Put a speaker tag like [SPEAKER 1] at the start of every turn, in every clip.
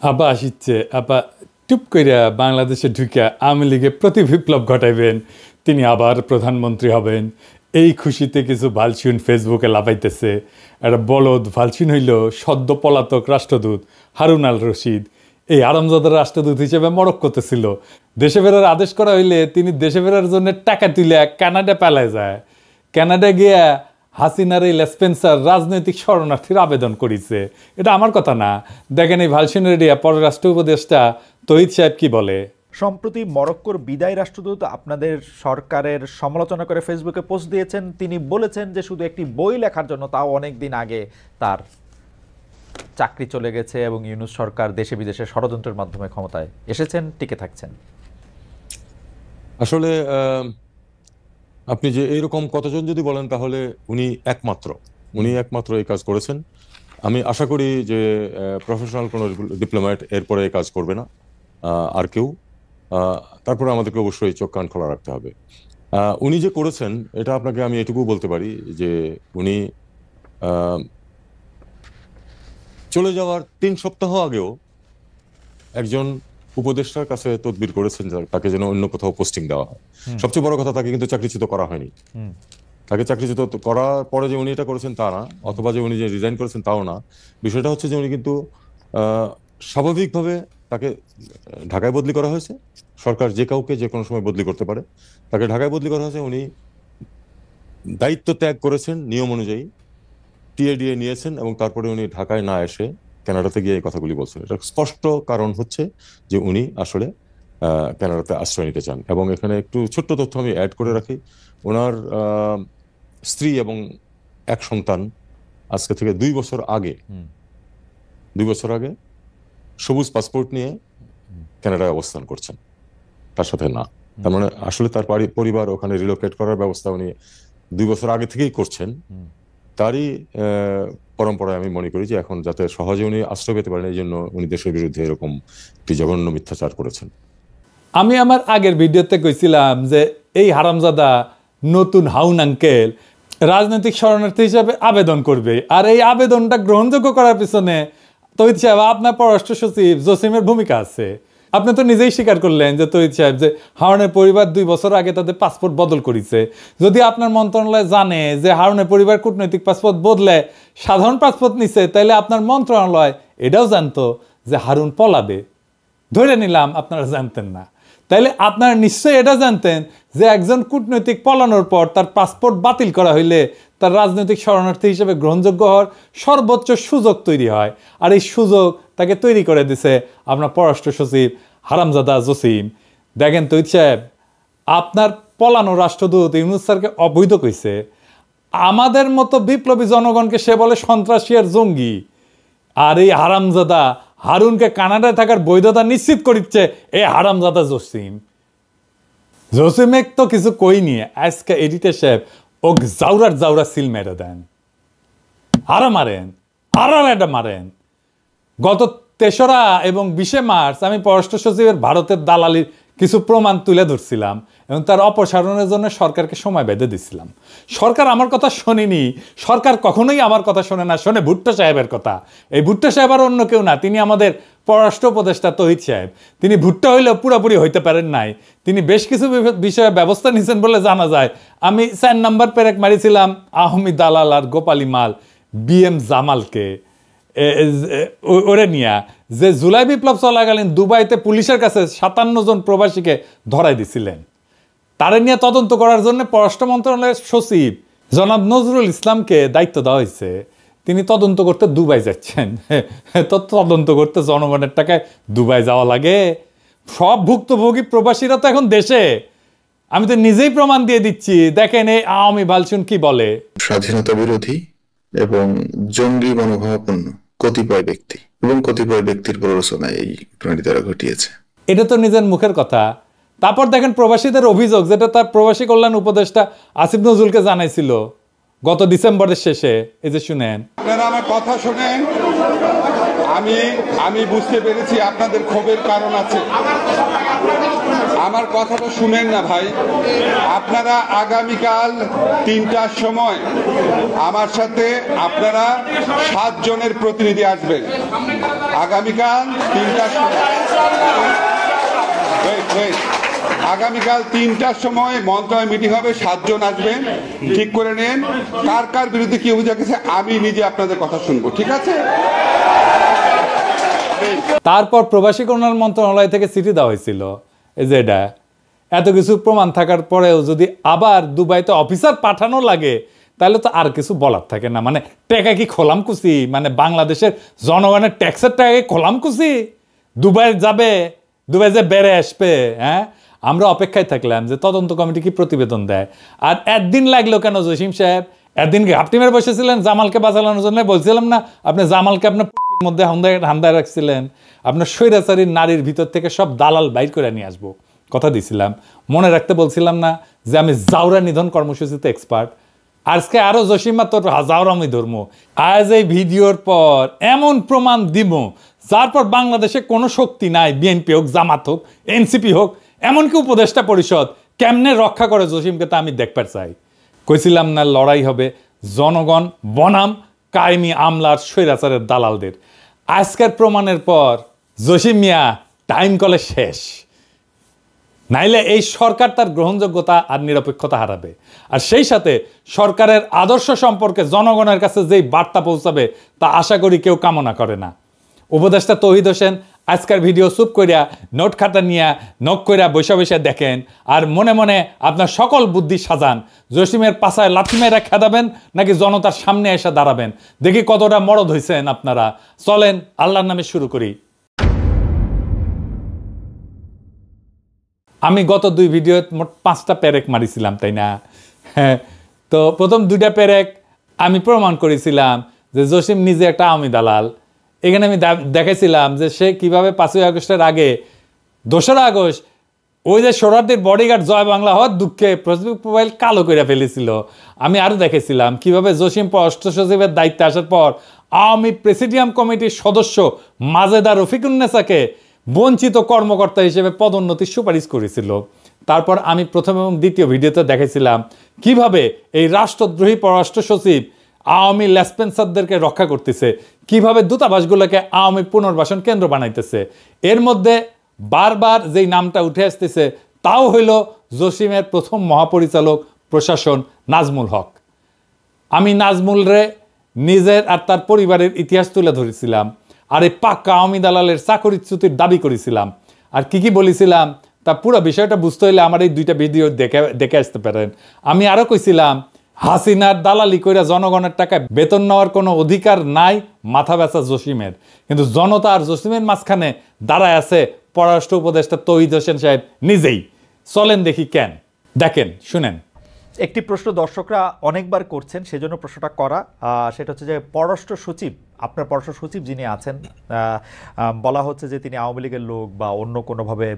[SPEAKER 1] আবার আসিচ্ছে আবার টুপ কইরা বাংলাদেশে ঢুকে আওয়ামী লীগে প্রতি বিপ্লব ঘটাইবেন, তিনি আবার প্রধানমন্ত্রী হবেন। এই খুশিতে কিছু ভালসিন ফেসবুকে লাফাইতেছে। একটা বলদ ভালসিন হইল সদ্য পলাতক রাষ্ট্রদূত হারুন আল রশিদ। এই আরামজাদার রাষ্ট্রদূত হিসেবে মরক্কোতে ছিল। দেশে ফেরার আদেশ করা হইলে তিনি দেশে ফেরার জন্য টাকা তুলে কানাডা পালায় যায়। কানাডা গিয়া হাসিনার এই লেসপেন্সার রাজনৈতিক শরণার্থীর আবেদন করেছে। এটা আমার কথা না, দেখেন এই ভালসিনেরিয়া পররাষ্ট্র উপদেষ্টা তহিদ সাহেব কি বলে।
[SPEAKER 2] সম্প্রতি মরক্কোর বিদায়ী রাষ্ট্রদূত আপনাদের সরকারের সমালোচনা করে ফেসবুকে পোস্ট দিয়েছেন। তিনি বলেছেন যে শুধু একটি বই লেখার জন্য, তাও অনেক দিন আগে, তার চাকরি চলে গেছে এবং ইউনূস সরকার দেশে বিদেশে ষড়যন্ত্রের মাধ্যমে ক্ষমতায় এসেছেন, টিকে থাকছেন।
[SPEAKER 3] আসলে আপনি যে এইরকম কতজন যদি বলেন তাহলে উনি একমাত্র এই কাজ করেছেন। আমি আশা করি যে প্রফেশনাল কোনো ডিপ্লোম্যাট এরপরে এই কাজ করবে না আর কেউ। তারপরে আমাদেরকে অবশ্যই চোখ কান খোলা রাখতে হবে। উনি যে করেছেন এটা আপনাকে আমি এটুকু বলতে পারি যে উনি চলে যাওয়ার 3 সপ্তাহ আগেও একজন উপদেষ্টার কাছে তদবির করেছেন তাকে যেন অন্য কোথাও পোস্টিং দেওয়া হয়। সবচেয়ে বড় কথা, তাকে কিন্তু চাকরিচ্যুত করা হয়নি। তাকে চাকরিচ্যুত করার পরে যে উনি এটা করেছেন তা না, অথবা যে উনি যে রিজাইন করেছেন তাও না। বিষয়টা হচ্ছে যে উনি কিন্তু স্বাভাবিকভাবে তাকে ঢাকায় বদলি করা হয়েছে। সরকার যে কাউকে যে কোনো সময় বদলি করতে পারে, তাকে ঢাকায় বদলি করা হয়েছে। উনি দায়িত্ব ত্যাগ করেছেন নিয়ম অনুযায়ী, টিএডিএ নিয়েছেন এবং তারপরে উনি ঢাকায় না এসে কানাডাতে গিয়ে এই কথাগুলি বলছেন। এটা স্পষ্ট কারণ হচ্ছে যে উনি আসলে কানাডাতে আশ্রয় নিতে চান। এবং এখানে একটু ছোট্ট তথ্য আমি অ্যাড করে রাখি। ওনার স্ত্রী এবং এক সন্তান আজকে থেকে 2 বছর আগে সবুজ পাসপোর্ট নিয়ে কানাডায় অবস্থান করছেন, তার সাথে না। তার মানে আসলে তার পরিবার ওখানে রিলোকেট করার ব্যবস্থা উনি 2 বছর আগে থেকেই করছেন। তারই পরম্পরায় আমি মনে করি যে এখন যাতে সহজে উনি আশ্রয় পেতে পারেন, এই জন্য উনি দেশের বিরুদ্ধে এরকম একটি জঘন্য মিথ্যাচার করেছেন।
[SPEAKER 1] আমি আমার আগের ভিডিওতে কইছিলাম যে এই হারামজাদা নতুন হাউন আঙ্কেল রাজনৈতিক শরণার্থী হিসাবে আবেদন করবে, আর এই আবেদনটা গ্রহণযোগ্য করার পিছনে তহিদ সাহেব আপনার পররাষ্ট্র সচিব জসিমের ভূমিকা আছে। আপনি তো নিজেই স্বীকার করলেন যে তহিদ সাহেব যে হারুনের পরিবার 2 বছর আগে তাদের পাসপোর্ট বদল করেছে। যদি আপনার মন্ত্রণালয় জানে যে হারুনের পরিবার কূটনৈতিক পাসপোর্ট বদলে সাধারণ পাসপোর্ট নিছে, তাইলে আপনার মন্ত্রণালয় এটাও জানতো যে হারুন পলাবে। ধরে নিলাম আপনারা জানতেন না, তাইলে আপনারা নিশ্চয়ই এটা জানতেন যে একজন কূটনৈতিক পলানোর পর তার পাসপোর্ট বাতিল করা হইলে তার রাজনৈতিক শরণার্থী হিসেবে গ্রহণযোগ্য হওয়ার সর্বোচ্চ সুযোগ তৈরি হয়। আর এই সুযোগ তাকে তৈরি করে দিছে আপনার পররাষ্ট্র সচিব হারামজাদা জসিম। দেখেন তহিদ সাহেব, আপনার পলানো রাষ্ট্রদূত ইউনূস স্যারকে অবৈধ কইছে। আমাদের মতো বিপ্লবী জনগণকে সে বলে সন্ত্রাসী আর জঙ্গি। আর এই হারামজাদা হারুনকে কানাডায় থাকার বৈধতা নিশ্চিত করিচ্ছে এই হারামজাদা জসিমে তো কিছু কই নিয়ে আজকে এডিটর সাহেব ও জাউরা সিল মেরে দেন, আরো মারেন, আরো এটা মারেন। গত 3রা এবং 20শে মার্চ আমি পররাষ্ট্র সচিবের ভারতের দালালির কিছু প্রমাণ তুলে ধরছিলাম এবং তার অপসারণের জন্য সরকারকে সময় বেঁধে দিচ্ছিলাম। সরকার আমার কথা শোনেনি। সরকার কখনোই আমার কথা শোনে না, শোনে ভুট্টো সাহেবের কথা। এই ভুট্টো সাহেব আর অন্য কেউ না, তিনি আমাদের পররাষ্ট্র উপদেষ্টা তহিদ সাহেব। তিনি ভুট্টো হইলেও পুরোপুরি হইতে পারেন নাই। তিনি বেশ কিছু বিষয়ে ব্যবস্থা নিয়েছেন বলে জানা যায়। আমি 4 নম্বর পেরেক মারিছিলাম আহমি দালাল আর গোপালী মাল BM জামালকে ওরে নিয়া, যে জুলাই বিপ্লব চলাকালীন দুবাইতে পুলিশের কাছে 57 জন প্রবাসীকে ধরাই দিছিলেন। তারে নিয়ে তদন্ত করার জন্য পররাষ্ট্র মন্ত্রণালয়ের সচিব জনাব নজরুল ইসলামকে দায়িত্ব দেওয়া হয়েছে। তিনি তদন্ত করতে দুবাই যাচ্ছেন। তো তদন্ত করতে জনগণের টাকায় দুবাই যাওয়া লাগে? সব ভুক্তভোগী প্রবাসীরা তো এখন দেশে। আমি তো নিজেই প্রমাণ দিয়ে দিচ্ছি। দেখেন এই আওয়ামী ভালসুন কি বলে।
[SPEAKER 4] স্বাধীনতা বিরোধী এবং জঙ্গি মনোভাবাপন্ন কতিপয় ব্যক্তি এবং কতিপয় ব্যক্তির প্ররোচনায় এই ঘটনাটি তারা ঘটিয়েছে।
[SPEAKER 1] এটা তো নিজের মুখের কথা। তারপর দেখেন প্রবাসীদের অভিযোগ, যেটা তার প্রবাসী কল্যাণ উপদেষ্টা আসিফ নজরুলকে জানাইছিল গত ডিসেম্বরের শেষে। এই যে শুনেন,
[SPEAKER 5] আপনারা আমার কথা শুনেন। আমি বুঝতে পেরেছি আপনাদের ক্ষোভের কারণ আছে। আমার কথাটা শুনেন না ভাই। আপনারা আগামীকাল 3টার সময় আমার সাথে আপনারা 7 জনের প্রতিনিধি আসবেন। আগামীকাল 3টার সময়, আগামীকাল 3টার সময় মন্ত্রণালয় মিটিং হবে, 7 জন আসবেন। ঠিক করে নেন কার কার বিরুদ্ধে কি অভিযোগ আছে, আমি নিজে আপনাদের কথা শুনবো, ঠিক আছে?
[SPEAKER 1] তারপর প্রবাসী কল্যাণ মন্ত্রণালয় থেকে চিঠি দেওয়া হয়েছিল, এই যে এটা এত কিছু প্রমাণ থাকার পরেও যদি আবার দুবাইতে অফিসার পাঠানো লাগে তাহলে তো আর কিছু বলার থাকে না। মানে টাকা কি খোলাম কুচি, মানে বাংলাদেশের জনগণের ট্যাক্সের টাকা কি খোলাম কুচি? দুবাই যাবে, দুবাই যে বেড়ে আসবে। হ্যাঁ, আমরা অপেক্ষায় থাকলাম যে তদন্ত কমিটি কি প্রতিবেদন দেয়। আর একদিন লাগলো কেন জসিম সাহেব? একদিন ঘাপটি মেরে বসেছিলেন জামালকে বাঁচানোর জন্য। বলছিলাম না আপনি জামালকে আপনার মধ্যে হান্দায় রাখছিলেন, আপনার স্বৈরাচারী নারীর ভিতর থেকে সব দালাল বাইর করে নিয়ে আসবো, কথা দিছিলাম। মনে রাখতে বলছিলাম না যে আমি জাউরা নিধন কর্মসূচিতে এক্সপার্ট। আজকে আরো জসিমা তোর জাউরামি ধর্ম। আজ এই ভিডিওর পর এমন প্রমাণ দিব যার পর বাংলাদেশে কোনো শক্তি নাই, বিএনপি হোক, জামাত হোক, এনসিপি হোক, এমনকি উপদেষ্টা পরিষদ কেমনে রক্ষা করে জসিমকে তা আমি দেখবার চাই। কইছিলাম না লড়াই হবে জনগণ বনাম কায়েমি আমলার স্বৈরাচারের দালালদের। আজকের প্রমাণের পর জসিম মিয়া টাইম কলে শেষ, নাইলে এই সরকার তার গ্রহণযোগ্যতা আর নিরপেক্ষতা হারাবে। আর সেই সাথে সরকারের আদর্শ সম্পর্কে জনগণের কাছে যেই বার্তা পৌঁছাবে তা আশা করি কেউ কামনা করে না। উপদেষ্টা তৌহিদ হোসেন আজকের ভিডিও চুপ করিয়া নোট খাতা নিয়ে নখ কইরা বৈশা বৈশা দেখেন আর মনে মনে আপনার সকল বুদ্ধি সাজান। জসিমের পাশায় লাথি মেয়েরা খেদাবেন নাকি জনতার সামনে এসে দাঁড়াবেন, দেখি কতটা মরদ হয়েছেন আপনারা। চলেন আল্লাহর নামে শুরু করি। আমি গত 2 ভিডিও মোট 5টা প্যারেক মারিছিলাম, তাই না? হ্যাঁ, তো প্রথম 2টা প্যারেক আমি প্রমাণ করেছিলাম যে জসিম নিজে একটা আওয়ামী দালাল। এখানে আমি দেখেছিলাম যে সে কিভাবে 5ই আগস্টের আগে 2রা আগস্ট ওই যে শরণার্থীর বডিগার্ড জয় বাংলা হওয়ার দুঃখে ফেসবুক প্রোফাইল কালো করে ফেলেছিল। আমি আরও দেখেছিলাম কিভাবে জসিম পররাষ্ট্র সচিবের দায়িত্বে আসার পর আওয়ামী প্রেসিডিয়াম কমিটির সদস্য মাজেদা রফিকুন্নেসাকে বঞ্চিত কর্মকর্তা হিসেবে পদোন্নতির সুপারিশ করেছিল। তারপর আমি প্রথম এবং দ্বিতীয় ভিডিওতে দেখেছিলাম কিভাবে এই রাষ্ট্রদ্রোহী পররাষ্ট্র সচিব আওয়ামী লেসপেন্সারদেরকে রক্ষা করতেছে, কিভাবে দূতাবাসগুলোকে আওয়ামী পুনর্বাসন কেন্দ্র বানাইতেছে। এর মধ্যে বারবার যেই নামটা উঠে আসতেছে তাও হইল জসিমের প্রথম মহাপরিচালক প্রশাসন নাজমুল হক। আমি নাজমুলরে নিজের আর তার পরিবারের ইতিহাস তুলে ধরেছিলাম, আর এই পাক্কা আওয়ামী দালালের চাকরিচ্যুতির দাবি করেছিলাম। আর কি বলেছিলাম তা পুরো বিষয়টা বুঝতে হইলে আমার এই 2টা ভিডিও দেখে আসতে পারেন। আমি আরও কইছিলাম হাসিনার দালালি কইরা জনগণের টাকায় বেতন নেওয়ার কোনো অধিকার নাই মাথা ব্যথা জসিমের, কিন্তু জনতা আর জসিমের মাঝখানে দাঁড়ায় আছে পররাষ্ট্র উপদেষ্টা তৌহিদ হোসেন সাহেব নিজেই। চলেন দেখি কেন, দেখেন শুনেন।
[SPEAKER 2] একটি প্রশ্ন দর্শকরা অনেকবার করছেন, সেজন্য প্রশ্নটা করা, সেটা হচ্ছে যে পররাষ্ট্র সচিব, আপনার পররাষ্ট্র সচিব যিনি আছেন, বলা হচ্ছে যে তিনি আওয়ামী লীগের লোক বা অন্য কোনোভাবে,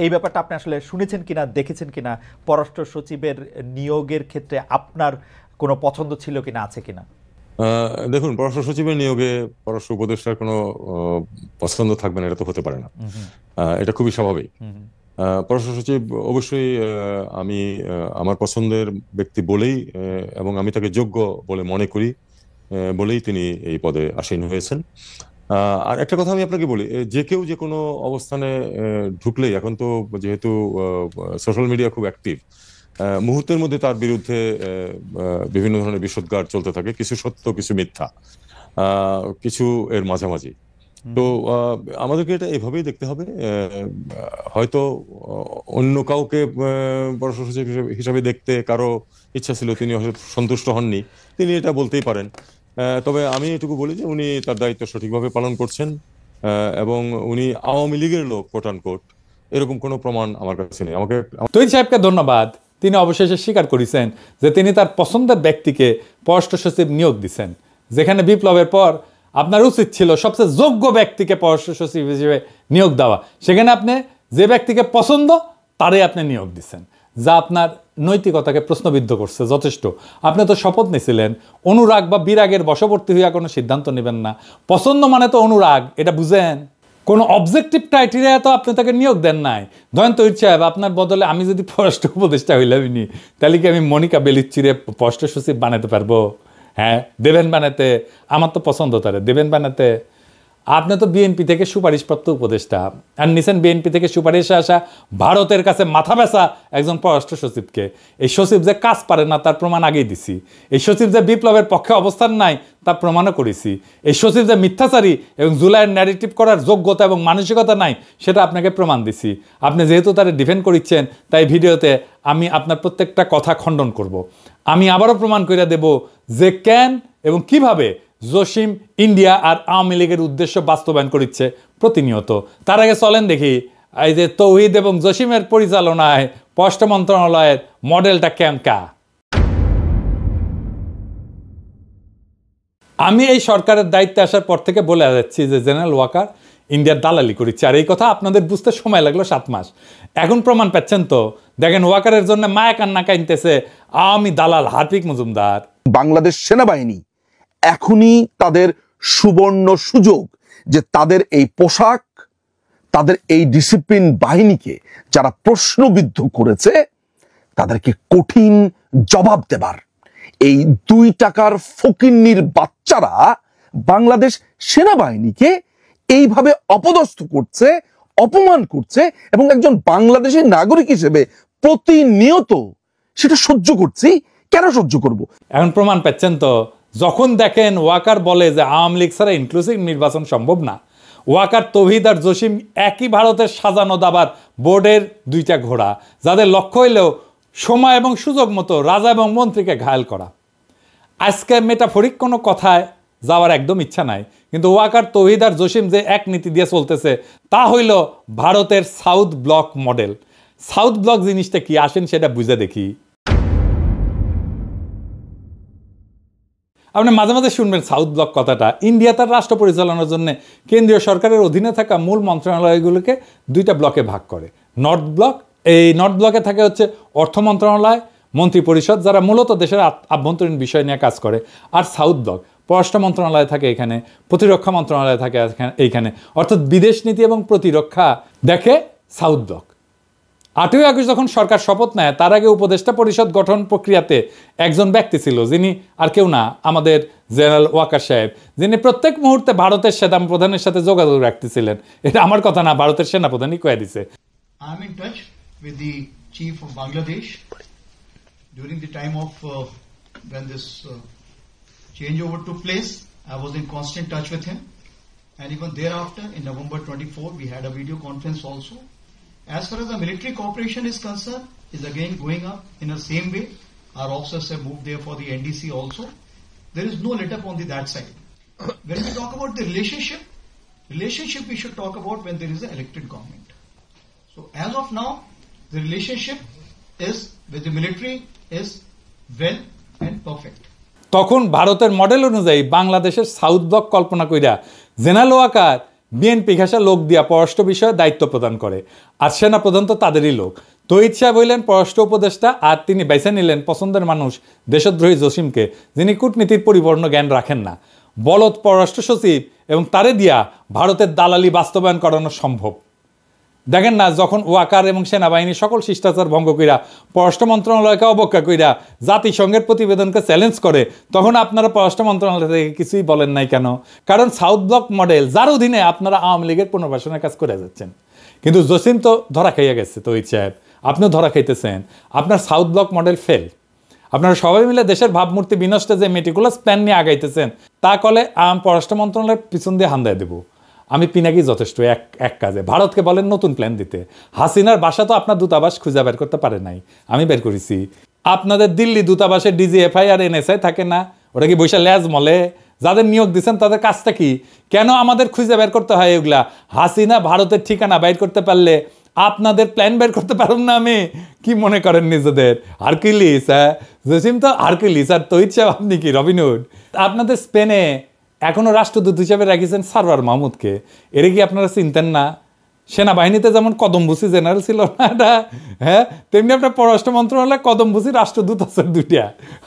[SPEAKER 2] এই ব্যাপারটা আপনি আসলে শুনেছেন কিনা, দেখেছেন কিনা? পররাষ্ট্র সচিবের নিয়োগের ক্ষেত্রে আপনার কোনো পছন্দ ছিল কিনা, আছে কিনা?
[SPEAKER 3] দেখুন, পররাষ্ট্র সচিবের নিয়োগে পররাষ্ট্র উপদেষ্টার কোনো পছন্দ থাকবে না, এটা তো হতে পারে না। এটা খুবই স্বাভাবিক। পররাষ্ট্র সচিব অবশ্যই আমি আমার পছন্দের ব্যক্তি বলেই এবং আমি তাকে যোগ্য বলে মনে করি বলেই তিনি এই পদে আসীন হয়েছেন। আর একটা কথা আমি আপনাকে বলি, যে কেউ যে কোনো অবস্থানে ঢুকলেই, এখন তো যেহেতু সোশ্যাল মিডিয়া খুব অ্যাক্টিভ, মুহূর্তের মধ্যে তার বিরুদ্ধে বিভিন্ন ধরনের বিষোদ্গার চলতে থাকে, কিছু সত্য কিছু মিথ্যা, কিছু এর মাঝামাঝি। তো আমাদেরকে এটা এভাবেই দেখতে হবে। হয়তো অন্য কাউকে পররাষ্ট্র সচিব হিসাবে দেখতে কারো ইচ্ছা ছিল, তিনি হয়তো সন্তুষ্ট হননি, তিনি এটা বলতেই পারেন। তবে আমি এটুকু বলি যে উনি তার দায়িত্ব সঠিকভাবে পালন করছেন এবং উনি আওয়ামী লীগের লোক কোট অ্যান্ড কোট, এরকম কোনো প্রমাণ আমার কাছে নেই। আমাকে
[SPEAKER 1] তৌহিদ সাহেবকে ধন্যবাদ, তিনি অবশেষে স্বীকার করেছেন যে তিনি তার পছন্দের ব্যক্তিকে পররাষ্ট্র সচিব নিয়োগ দিচ্ছেন। যেখানে বিপ্লবের পর আপনার উচিত ছিল সবচেয়ে যোগ্য ব্যক্তিকে পররাষ্ট্র সচিব হিসেবে নিয়োগ দেওয়া, সেখানে আপনি যে ব্যক্তিকে পছন্দ তারই আপনি নিয়োগ দিচ্ছেন, যা আপনার নৈতিকতাকে প্রশ্নবিদ্ধ করছে যথেষ্ট। আপনি তো শপথ নিয়েছিলেন অনুরাগ বা বিরাগের বশবর্তী হইয়া কোনো সিদ্ধান্ত নেবেন না। পছন্দ মানে তো অনুরাগ, এটা বুঝেন। কোনো অবজেক্টিভ ক্রাইটেরিয়া তো আপনি তাকে নিয়োগ দেন নাই। ধরেন তৈরি সাহেব, আপনার বদলে আমি যদি পররাষ্ট্র উপদেষ্টা হইলামই, তাহলে কি আমি মনিকা বেলিচ্চিরে পররাষ্ট্র সচিব বানাতে পারবো? হ্যাঁ, দেবেন বানাতে, আমার তো পছন্দ তারে, দেবেন বানাতে। আপনি তো বিএনপি থেকে সুপারিশপ্রাপ্ত উপদেষ্টা, আর নিছেন বিএনপি থেকে সুপারিশে আসা ভারতের কাছে মাথা ব্যথা একজন পররাষ্ট্র সচিবকে। এই সচিব যে কাজ পারে না তার প্রমাণ আগেই দিছি। এই সচিব যে বিপ্লবের পক্ষে অবস্থান নাই তা প্রমাণও করেছি। এই সচিব যে মিথ্যাচারী এবং জুলাইয়ের ন্যারেটিভ করার যোগ্যতা এবং মানসিকতা নাই সেটা আপনাকে প্রমাণ দিছি। আপনি যেহেতু তারা ডিফেন্ড করিচ্ছেন, তাই ভিডিওতে আমি আপনার প্রত্যেকটা কথা খণ্ডন করব। আমি আবারও প্রমাণ করে দেব যে কেন এবং কিভাবে জসিম ইন্ডিয়া আর আওয়ামী লীগের উদ্দেশ্য বাস্তবায়ন করছে প্রতিনিয়ত। তার আগে চলেন দেখি এই যে তৌহিদ এবং জসিমের পরিচালনায় পররাষ্ট্র মন্ত্রণালয়ের মডেলটা কেমকা। আমি এই সরকারের দায়িত্বে আসার পর থেকে বলে যাচ্ছি যে জেনারেল ওয়াকার ইন্ডিয়ার দালালি করেছে, আর এই কথা আপনাদের বুঝতে সময় লাগলো 7 মাস। এখন প্রমাণ পাচ্ছেন তো, দেখেন ওয়াকারের জন্য মায়া কান্না কাইনতেছে আওয়ামী দালাল হার্পিক মজুমদার।
[SPEAKER 6] বাংলাদেশ সেনাবাহিনী এখনই তাদের সুবর্ণ সুযোগ যে তাদের এই পোশাক, তাদের এই ডিসিপ্লিন বাহিনীকে যারা প্রশ্নবিদ্ধ করেছে তাদেরকে কঠিন জবাব দেবার। এই 2 টাকার ফকিন্নির বাচ্চারা বাংলাদেশ সেনাবাহিনীকে এইভাবে অপদস্থ করছে, অপমান করছে, এবং একজন বাংলাদেশের নাগরিক হিসেবে প্রতিনিয়ত সেটা সহ্য করছি। কেন সহ্য করব?
[SPEAKER 1] এখন প্রমাণ পাচ্ছেন তো, যখন দেখেন ওয়াকার বলে যে আওয়ামী লীগ ছাড়া ইনক্লুসিভ নির্বাচন সম্ভব না, ওয়াকার, তৌহিদ আর জসিম একই ভারতের সাজানো দাবার বোর্ডের 2টা ঘোড়া, যাদের লক্ষ্য হইলেও সময় এবং সুযোগ মতো রাজা এবং মন্ত্রীকে ঘায়াল করা। আজকে মেটাফরিক কোনো কথায় যাওয়ার একদম ইচ্ছা নাই, কিন্তু ওয়াকার, তৌহিদ আর জসিম যে এক নীতি দিয়ে চলতেছে তা হইল ভারতের south block model. South block জিনিসটা কি আসেন সেটা বুঝে দেখি। আপনি মাঝে মাঝে শুনবেন সাউথ ব্লক কথাটা। ইন্ডিয়া তার রাষ্ট্র পরিচালনার জন্য কেন্দ্রীয় সরকারের অধীনে থাকা মূল মন্ত্রণালয়গুলোকে 2টা ব্লকে ভাগ করে। নর্থ ব্লক, এই নর্থ ব্লকে থাকে হচ্ছে অর্থ মন্ত্রণালয়, মন্ত্রী পরিষদ, যারা মূলত দেশের আভ্যন্তরীণ বিষয় নিয়ে কাজ করে। আর সাউথ ব্লক, পররাষ্ট্র মন্ত্রণালয় থাকে এখানে, প্রতিরক্ষা মন্ত্রণালয় থাকে এইখানে, অর্থাৎ বিদেশ নীতি এবং প্রতিরক্ষা দেখে সাউথ ব্লক। 8ই আগস্ট যখন সরকার শপথ নেয় তার আগে উপদেষ্টা পরিষদ গঠন প্রক্রিয়াতে একজন ব্যক্তি ছিল, যিনি আর কেউ না, আমাদের জেনারেল ওয়াকার সাহেব, যিনি প্রত্যেক মুহূর্তে ভারতের সেনা প্রধানের সাথে যোগাযোগ রাখতেছিলেন। এটা আমার কথা না, ভারতের সেনাপ্রধানই কয়ে দিছে।
[SPEAKER 7] I am in touch with the chief of Bangladesh during the time of when this changeover took place. I was in constant touch with him, and even thereafter in November 24 we had a video conference also. As far as the military cooperation is concerned, is again going up in the same way. Our officers have moved there for the NDC also. There is no let up on that side. When we talk about the relationship we should talk about when there is an elected government. So as of now, the relationship is with the military is well and perfect.
[SPEAKER 1] তখন ভারতের model অনুযায়ী বাংলাদেশের south block কল্পনা কইরা general Waker BNP ঘাসা লোক দিয়া পররাষ্ট্র বিষয়ে দায়িত্ব প্রদান করে, আর সেনাপ্রধান তো তাদেরই লোক। তৌহিদ সাহেব হইলেন পররাষ্ট্র উপদেষ্টা, আর তিনি বেছে নিলেন পছন্দের মানুষ দেশদ্রোহী জসিমকে, যিনি কূটনীতির পরিপূর্ণ জ্ঞান রাখেন না। বলদ পররাষ্ট্র সচিব এবং তারে দিয়া ভারতের দালালি বাস্তবায়ন করানো সম্ভব। দেখেন না, যখন ওয়াকার এবং সেনাবাহিনী সকল শিষ্টাচার ভঙ্গ কইরা পররাষ্ট্র মন্ত্রণালয়কে অবজ্ঞা কইরা জাতিসংঘের প্রতিবেদনকে চ্যালেঞ্জ করে, তখন আপনারা পররাষ্ট্র মন্ত্রণালয় থেকে কিছুই বলেন নাই কেন? কারণ সাউথ ব্লক মডেল, যার অধীনে আপনারা আওয়ামী লীগের পুনর্বাসনের কাজ করে যাচ্ছেন। কিন্তু জসিম তো ধরা খাইয়া গেছে, তৌহিদ সাহেব আপনিও ধরা খাইতেছেন। আপনার সাউথ ব্লক মডেল ফেল। আপনারা সবাই মিলে দেশের ভাবমূর্তি বিনষ্টে যে মেটিকুলাস প্ল্যান নিয়ে আগাইতেছেন, তা কলে পররাষ্ট্র মন্ত্রণালয়ের পিছন দিয়ে হান্দায় দেবো। আমি পিনাকি যথেষ্ট এক কাজে। ভারতকে বলেন নতুন প্ল্যান দিতে। হাসিনার বাসা তো আপনার দূতাবাস খুঁজে বের করতে পারে নাই, আমি বের করেছি। আপনাদের দিল্লি দূতাবাসে ডিজিএফআই আর এনএসআই থাকে না, ওটা কি বৈশা ল্যাজ মলে? যাদের নিয়োগ দিচ্ছেন তাদের কাজটা কি? কেন আমাদের খুঁজে বের করতে হয় এগুলা? হাসিনা ভারতের ঠিকানা বাইর করতে পারলে আপনাদের প্ল্যান বের করতে পারুন না? আমি কি মনে করেন নিজেদের হারকিউলিস? হ্যাঁ, জসিম তো হারকিউলিস, আর তৌহিদ সাহেব আপনি কি রবিনহুড? আপনাদের স্পেনে এখনো রাষ্ট্রদূত হিসেবে রাখিয়েছেন সারওয়ার মাহমুদকে। এর কি আপনারা চিনতেন না? সেনাবাহিনীতে যেমন কদমবুসি জেনারেল ছিল না এটা, হ্যাঁ, তেমনি আপনার পররাষ্ট্র মন্ত্রণালয়ে কদমবুসি রাষ্ট্রদূত আছে 2টা,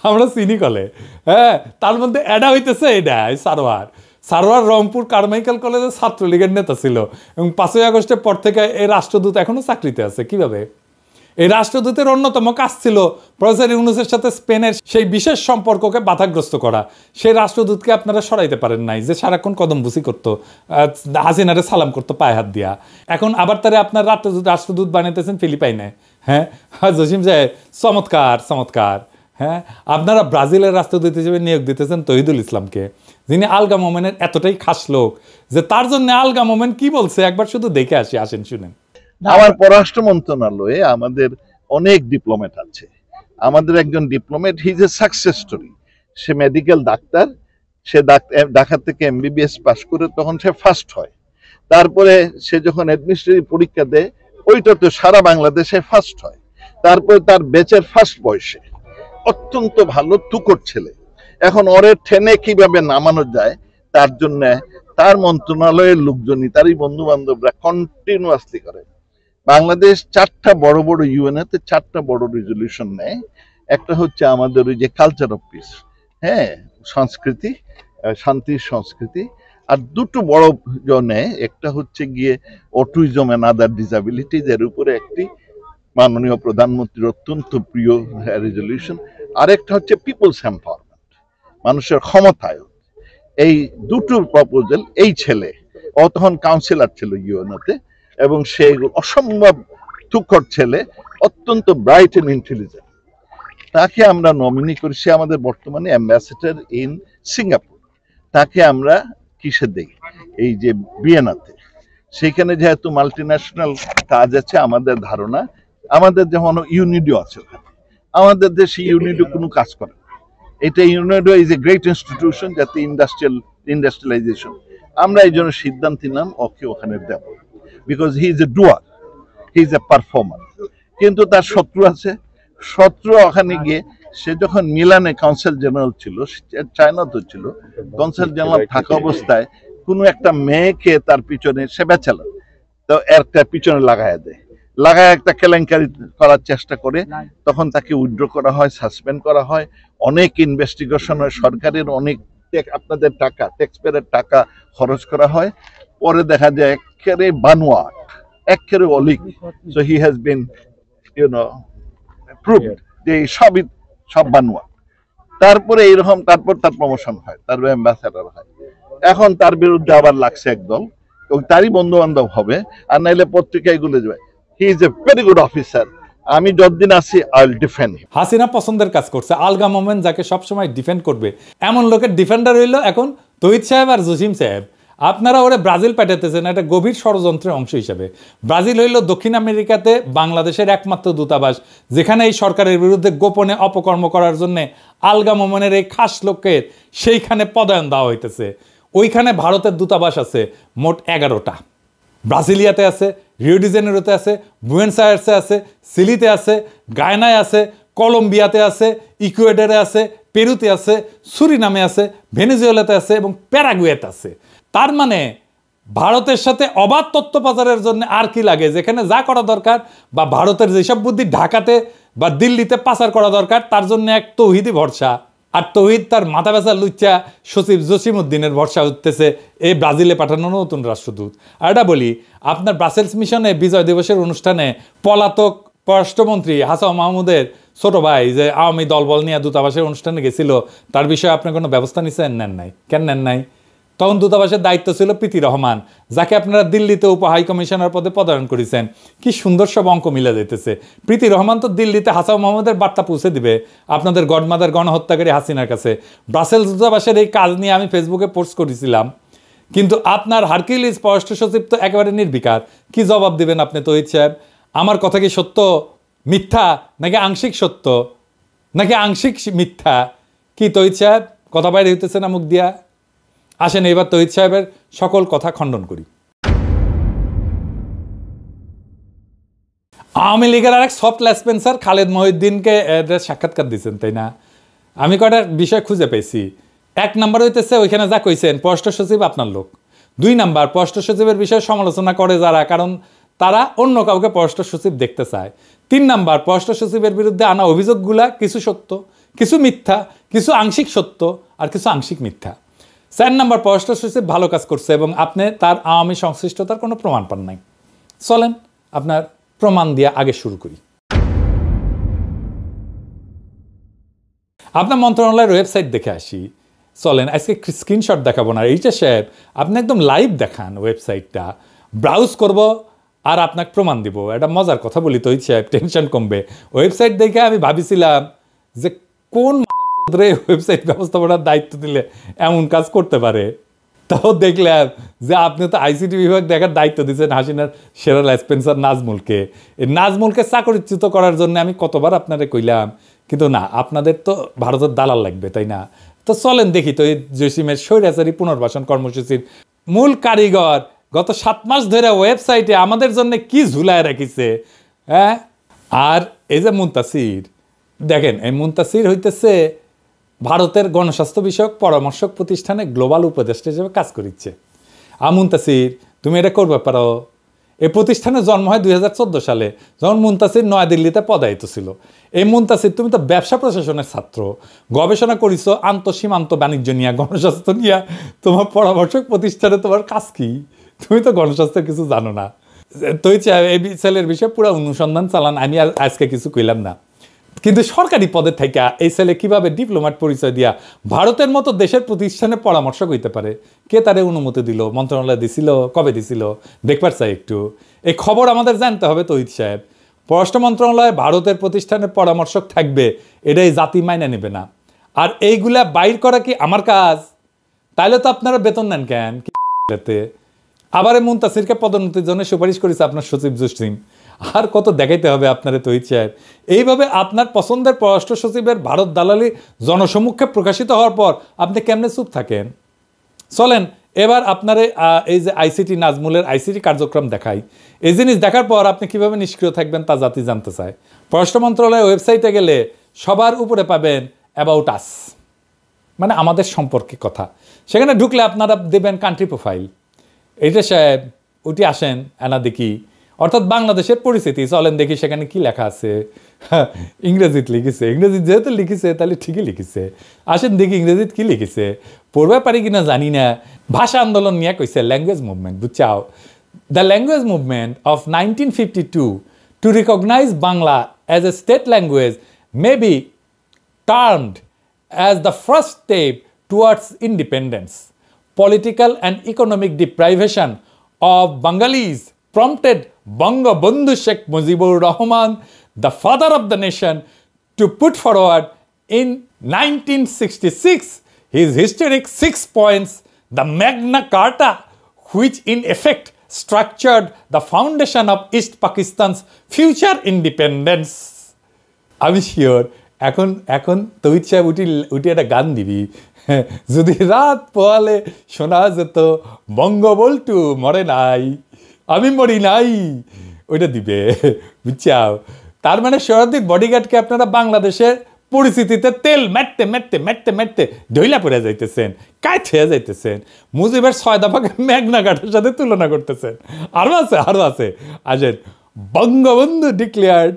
[SPEAKER 1] আমরা চিনি কলে। হ্যাঁ, তার মধ্যে এডা হইতেছে এটা সারওয়ার। সারোয়ার রংপুর কারমাইকেল কলেজের ছাত্রলীগের নেতা ছিল এবং 5ই আগস্টের পর থেকে এই রাষ্ট্রদূত এখনো চাকরিতে আছে। কিভাবে? এই রাষ্ট্রদূতের অন্যতম কাজ ছিল প্রফেসর ইউনূসের সাথে স্পেনের সেই বিশেষ সম্পর্ককে বাধাগ্রস্ত করা। সেই রাষ্ট্রদূতকে আপনারা সরাইতে পারেন নাই, যে সারাক্ষণ কদমবুসি করতো, হাসিনারে সালাম করতো পায়ে হাত দিয়া। এখন আবার তারা আপনার রাষ্ট্রদূত বানাইতেছেন ফিলিপাইনে। হ্যাঁ জসিম সাহেব, চমৎকার চমৎকার। হ্যাঁ, আপনারা ব্রাজিলের রাষ্ট্রদূত হিসেবে নিয়োগ দিতেছেন তহিদুল ইসলামকে, যিনি আলগা মোমেনের এতটাই খাস লোক যে তার জন্য আলগা মোমেন কি বলছে একবার শুধু দেখে আসি, আসেন শুনেন।
[SPEAKER 8] আমার পররাষ্ট্র মন্ত্রণালয়ে আমাদের অনেক ডিপ্লোমেট আছে। আমাদের একজন diplomat, he is a success story. সে মেডিকেল ডাক্তার, সে ঢাকা থেকে MBBS পাস করে তখন সে ফার্স্ট হয়। তারপরে সে যখন অ্যাডমিনিস্ট্রেটিভ পরীক্ষা দেয় ওইটাতে সারা বাংলাদেশে ফার্স্ট হয়। তারপরে তার ব্যাচের ফার্স্ট বয়সে, অত্যন্ত ভালো তুকর ছেলে। এখন ওরে ঠেনে কিভাবে নামানো যায় তার জন্য তার মন্ত্রণালয়ের লোকজনই, তারই বন্ধু বান্ধবরা কন্টিনিউয়াসলি করে। বাংলাদেশ 4টা বড় বড় ইউএনএতে 4টা বড় রেজলিউশন নেয়। একটা হচ্ছে আমাদের ওই যে কালচার অফ পিস, হ্যাঁ, সংস্কৃতি, শান্তির সংস্কৃতি। আর দুটো বড় জনে, একটা হচ্ছে গিয়ে অটিজম এন্ড আদার ডিসাবিলিটিজ, এর উপরে একটি মাননীয় প্রধানমন্ত্রীর অত্যন্ত প্রিয় রেজলিউশন। আরেকটা হচ্ছে পিপলস এম্পাওয়ারমেন্ট, মানুষের ক্ষমতায়ন। এই দুটো প্রপোজাল, এই ছেলে, ও তখন কাউন্সিলর ছিল ইউএনওতে, এবং সে অসম্ভব তুখর ছেলে, অত্যন্ত ব্রাইট এন্ড ইন্টেলিজেন্ট। তাকে আমরা নমিনি করি। সে আমাদের বর্তমানে অ্যাম্বাসেডর ইন সিঙ্গাপুর। তাকে আমরা কিসে দেই? এই যে ভিয়েনাতে। সেখানে যেহেতু মাল্টিন্যাশনাল কাজ আছে, আমাদের ধারণা, আমাদের যেমন ইউনিডিও আছে ওখানে, আমাদের দেশে ইউনিডিও কোনো কাজ করে না। এটা UNIDO is a great institution, যাতে ইন্ডাস্ট্রিয়ালাইজেশন। আমরা এই জন্য সিদ্ধান্ত নিলাম ওকে ওখানে দেব, because he is a doer, he is a performer. কিন্তু তার শত্রু আছে। শত্রু ওখানে গিয়ে, সে যখন মিলানে কাউন্সিল জেনারেল ছিল, চায়নাতে ছিল, কাউন্সিল জেনারেল থাকা অবস্থায় কোনো একটা মেয়েকে তার পিছনে, সে ব্যাচেলর, তো একটা পিছনে লাগায় দেয়, লাগায় একটা কেলেঙ্কারি করার চেষ্টা করে। তখন তাকে উইথড্র করা হয়, সাসপেন্ড করা হয়, অনেক ইনভেস্টিগেশন হয়, সরকারের অনেক আপনাদের টাকা, ট্যাক্সপেয়ারের টাকা খরচ করা হয়। পরে দেখা যায় একেবারে বানোয়াট, একেবারে অলিক। So he has been proved যে সব বানোয়াট। তারপরে এইরকম, তারপর তার প্রমোশন হয়, তার অ্যাম্বাসেডর হয়। এখন তার বিরুদ্ধে আবার লাগছে একদল, তারই বন্ধু বান্ধব হবে, আর নাইলে পত্রিকায় গুলো যাবে। হি is a very good officer. আমি যতদিন আছি আই উইল ডিফেন্ড।
[SPEAKER 1] হাসিনা পছন্দের কাজ করছে। আলগা মোমেন যাকে সবসময় ডিফেন্ড করবে, এমন লোকের ডিফেন্ডার হইল এখন তহিদ সাহেব আর জসিম সাহেব। আপনারা ওরে ব্রাজিল পাঠাতেছেন একটা গভীর ষড়যন্ত্রের অংশ হিসেবে। ব্রাজিল হইল দক্ষিণ আমেরিকাতে বাংলাদেশের একমাত্র দূতাবাস, যেখানে এই সরকারের বিরুদ্ধে গোপনে অপকর্ম করার জন্য আলগা মোমেনের এই খাস লোকের সেইখানে পদায়ন দেওয়া হইতেছে। ওইখানে ভারতের দূতাবাস আছে মোট 11টা। ব্রাজিলিয়াতে আছে, রিও ডি জেনেরোতে আছে, বুয়েন্স আয়ার্সে আছে, সিলিতে আছে, গায়নায় আছে, কলম্বিয়াতে আছে, ইকুয়েডরে আছে, পেরুতে আছে, সুরিনামে আছে, ভেনেজুয়েলাতে আছে এবং প্যারাগুয়েতে আছে। তার মানে ভারতের সাথে অবাধ তথ্য পাচারের জন্য আর কি লাগে? যেখানে যা করা দরকার, বা ভারতের যেসব বুদ্ধি ঢাকাতে বা দিল্লিতে পাচার করা দরকার, তার জন্য এক তৌহিদি ভরসা। আর তৌহিদ তার মাথা ব্যথা লুচ্চা সচিব জসিমউদ্দিনের ভরসা উঠতেছে এই ব্রাজিলে পাঠানো নতুন রাষ্ট্রদূত। আর এটা বলি, আপনার ব্রাসেলস মিশনে বিজয় দিবসের অনুষ্ঠানে পলাতক পররাষ্ট্রমন্ত্রী হাসান মাহমুদের ছোট ভাই যে আওয়ামী দলবল নিয়ে দূতাবাসের অনুষ্ঠানে গেছিল, তার বিষয়ে আপনি কোনো ব্যবস্থা নিচ্ছেন? নেন নাই। কেন নেন নাই? তখন দূতাবাসের দায়িত্ব ছিল প্রীতি রহমান, যাকে আপনারা দিল্লিতে উপ হাই কমিশনার পদে পদায়ন করেছেন। কি সুন্দর সব অঙ্ক মিলে যেতেছে। প্রীতি রহমান তো দিল্লিতে হাসান মাহমুদের বার্তা পৌঁছে দিবে আপনাদের গডমাদার গণহত্যাকারী হাসিনার কাছে। ব্রাসেলস দূতাবাসের এই কাজ নিয়ে আমি ফেসবুকে পোস্ট করেছিলাম, কিন্তু আপনার হারকিউলিস পররাষ্ট্র সচিব তো একেবারে নির্বিকার। কি জবাব দিবেন আপনি তহিদ সাহেব? আমার কথা কি সত্য, মিথ্যা, নাকি আংশিক সত্য, নাকি আংশিক মিথ্যা? কি তহিদ সাহেব, কথা বাইরে হইতেছে না মুখ দিয়া? আসেন এবার তহিদ সাহেবের সকল কথা খণ্ডন করি। আওয়ামী লীগের আরেক সফট লেসপেন্সার খালেদ মহিউদ্দিনকে সাক্ষাৎকার দিচ্ছেন, তাই না? আমি কয়টা বিষয় খুঁজে পেয়েছি। 1 নম্বর হইতেছে ওইখানে যা কইছেন পররাষ্ট্র সচিব আপনার লোক। 2 নম্বর, পররাষ্ট্র সচিবের বিষয়ে সমালোচনা করে যারা, কারণ তারা অন্য কাউকে পররাষ্ট্র সচিব দেখতে চায়। 3 নম্বর, পররাষ্ট্র সচিবের বিরুদ্ধে আনা অভিযোগগুলা কিছু সত্য, কিছু মিথ্যা, কিছু আংশিক সত্য আর কিছু আংশিক মিথ্যা। 4 নম্বর পররাষ্ট্র সচিব ভালো কাজ করছে এবং আপনি তার আওয়ামী সংশ্লিষ্টতার কোনো প্রমাণ পান নাই। চলেন আপনার প্রমাণ দিয়ে আগে শুরু করি। আপনার মন্ত্রণালয়ের ওয়েবসাইট দেখে আসি। চলেন আজকে স্ক্রিনশট দেখাবো না, এইটা সাহেব আপনি একদম লাইভ দেখান ওয়েবসাইটটা, ব্রাউজ করব আর আপনাকে প্রমাণ দিব। এটা মজার কথা বলি তো সাহেব, টেনশন কমবে। ওয়েবসাইট দেখে আমি ভাবিছিলাম যে কোন ওয়েবসাইট ব্যবস্থাপনার দায়িত্ব দিলে এমন কাজ করতে পারে। তাও দেখলাম যে আপনি তো আইসিটি বিভাগ দেখার দায়িত্ব দিচ্ছেন হাসিনার সেরা স্পেন্সার নাজমুলকে। এই নাজমুলকে চাকরিচ্যুত করার জন্য আমি কতবার আপনারে কইলাম, কিন্তু না, আপনাদের তো ভারতের দালাল লাগবে, তাই না? তো চলেন দেখি তো এই জসিমের স্বৈরাচারী পুনর্বাসন কর্মসূচির মূল কারিগর গত 7 মাস ধরে ওয়েবসাইটে আমাদের জন্য কি ঝুলায় রাখিছে। হ্যাঁ, আর এই যে মুনতাসির, দেখেন এই মুনতাসির হইতেছে ভারতের গণস্বাস্থ্য বিষয়ক পরামর্শক প্রতিষ্ঠানে গ্লোবাল উপদেষ্টা হিসেবে কাজ করিচ্ছে। মুনতাসির, তুমি এটা করবে পারো। এই প্রতিষ্ঠানের জন্ম হয় 2014 সালে, যখন মুনতাসির নয়াদিল্লিতে পদায়িত ছিল। এই মুনতাসির, তুমি তো ব্যবসা প্রশাসনের ছাত্র, গবেষণা করিছো আন্তঃসীমান্ত বাণিজ্য নিয়ে, গণস্বাস্থ্য নিয়ে। তোমার পরামর্শক প্রতিষ্ঠানে তোমার কাজ কি? তুমি তো গণস্বাস্থ্যের কিছু জানো না। তো এই ছেলের বিষয়ে পুরো অনুসন্ধান চালান, আমি আর আজকে কিছু কইলাম না। কিন্তু সরকারি পদে থেকে এই ছেলে কিভাবে ডিপ্লোম্যাট পরিচয় দিয়া ভারতের মতো দেশের প্রতিষ্ঠানে পরামর্শক হইতে পারে? কে তারে অনুমতি দিল? মন্ত্রণালয় দিছিল? কবে দিছিল? দেখবার চাই একটু। এই খবর আমাদের জানতে হবে তহিদ সাহেব। পররাষ্ট্র মন্ত্রণালয়ে ভারতের প্রতিষ্ঠানের পরামর্শক থাকবে, এটাই জাতি মাইনে নেবে না। আর এইগুলা বাইর করা কি আমার কাজ? তাইলে তো আপনারা বেতন নেন কেন? আবার মুনতাসিরকে পদোন্নতির জন্য সুপারিশ করেছে আপনার সচিব জসিম। আর কত দেখাইতে হবে আপনারে তহিদ সাহেব? এইভাবে আপনার পছন্দের পররাষ্ট্র সচিবের ভারত দালালি জনসমক্ষে প্রকাশিত হওয়ার পর আপনি কেমনে চুপ থাকেন? চলেন এবার আপনারে এই যে আইসিটি নাজমুলের আইসিটি কার্যক্রম দেখাই। এই জিনিস দেখার পর আপনি কিভাবে নিষ্ক্রিয় থাকবেন তা জাতি জানতে চায়। পররাষ্ট্র মন্ত্রণালয়ের ওয়েবসাইটে গেলে সবার উপরে পাবেন অ্যাবাউট আস, মানে আমাদের সম্পর্কে কথা। সেখানে ঢুকলে আপনারা দেবেন কান্ট্রি প্রোফাইল। এইটা সাহেব ওটি আসেন এনা দেখি, অর্থাৎ বাংলাদেশের পরিস্থিতি। চলেন দেখি সেখানে কি লেখা আছে। ইংরেজিতে লিখেছে, ইংরেজি যেহেতু লিখেছে তাহলে ঠিকই লিখেছে। আসেন দেখি ইংরেজিতে কি লিখেছে, পড়বে পারি কিনা জানি না। ভাষা আন্দোলন নিয়ে কইছে ল্যাঙ্গুয়েজ মুভমেন্ট, বুঝছাও? The language movement of 1952 to recognize Bangla as a state language may be termed as the first step towards independence. Political and economic deprivation of Bengalis prompted Bangabandhu Sheikh Mujibur Rahman, the father of the nation, to put forward in 1966 his historic 6 points, the Magna Carta, which in effect structured the foundation of East Pakistan's future independence. I'm sure এখন এখন তহিদ সাহেব উঠি একটা গান দিবি, যদি রাত পোয়ালে শোনা যেত বঙ্গবল্টু মরে নাই, আমি মরি নাই, ওইটা দিবে, বুঝছাও? তার মানে শরদিক বডিগার্ডকে আপনারা বাংলাদেশের পরিস্থিতিতে তেল মেটতে মেটতে মেটতে মেটতে ঢইলা পড়ে যাইতেছেন, কাজ হয়ে যাইতেছেন। মুজিবের 6 দফাকে মেঘনা ঘাটের সাথে তুলনা করতেছেন। আরও আছে আসেন। Bangabandhu declared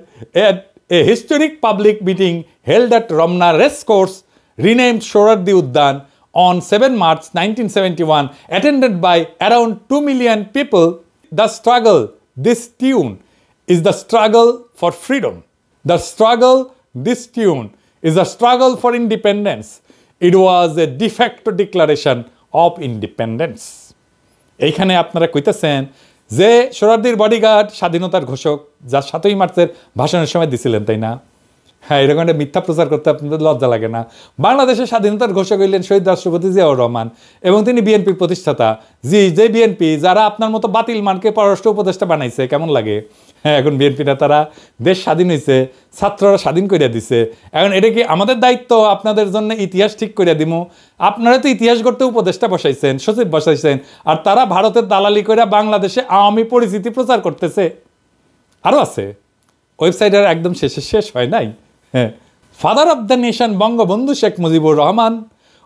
[SPEAKER 1] a historic public meeting held at Ramna Racecourse, renamed Sohrawardi Udyan, on 7 March 1971, attended by around 2 million people. The struggle, this tune, is the struggle for freedom. The struggle, this tune, is the struggle for independence. It was a de facto declaration of independence. এইখানে আপনারা কইতেছেন যে সোহরাওয়ার্দীর bodyguard স্বাধীনতার ঘোষক, যা 7ই মার্চের ভাষণের সময় দিছিলেন, তাই না? হ্যাঁ, এরকম একটা মিথ্যা প্রচার করতে আপনাদের লজ্জা লাগে না? বাংলাদেশের স্বাধীনতার ঘোষক হইলেন শহীদ রাষ্ট্রপতি জিয়াউর রহমান এবং তিনি বিএনপির প্রতিষ্ঠাতা। যে বিএনপি যারা আপনার মতো বাতিল মানকে পররাষ্ট্র উপদেষ্টা বানাইছে, কেমন লাগে? হ্যাঁ, এখন বিএনপি নেতারা দেশ স্বাধীন হয়েছে, ছাত্ররা স্বাধীন করিয়া দিছে। এখন এটা কি আমাদের দায়িত্ব আপনাদের জন্য ইতিহাস ঠিক করিয়া দিমু? আপনারা তো ইতিহাস গড়তে উপদেষ্টা বসাইছেন, সচিব বসাইছেন, আর তারা ভারতের দালালি করে বাংলাদেশে আওয়ামী পরিস্থিতি প্রচার করতেছে। আরও আছে, ওয়েবসাইটের একদম শেষ হয় নাই। হ্যাঁ, father of the nation Bangabandhu Sheikh Mujibur Rahman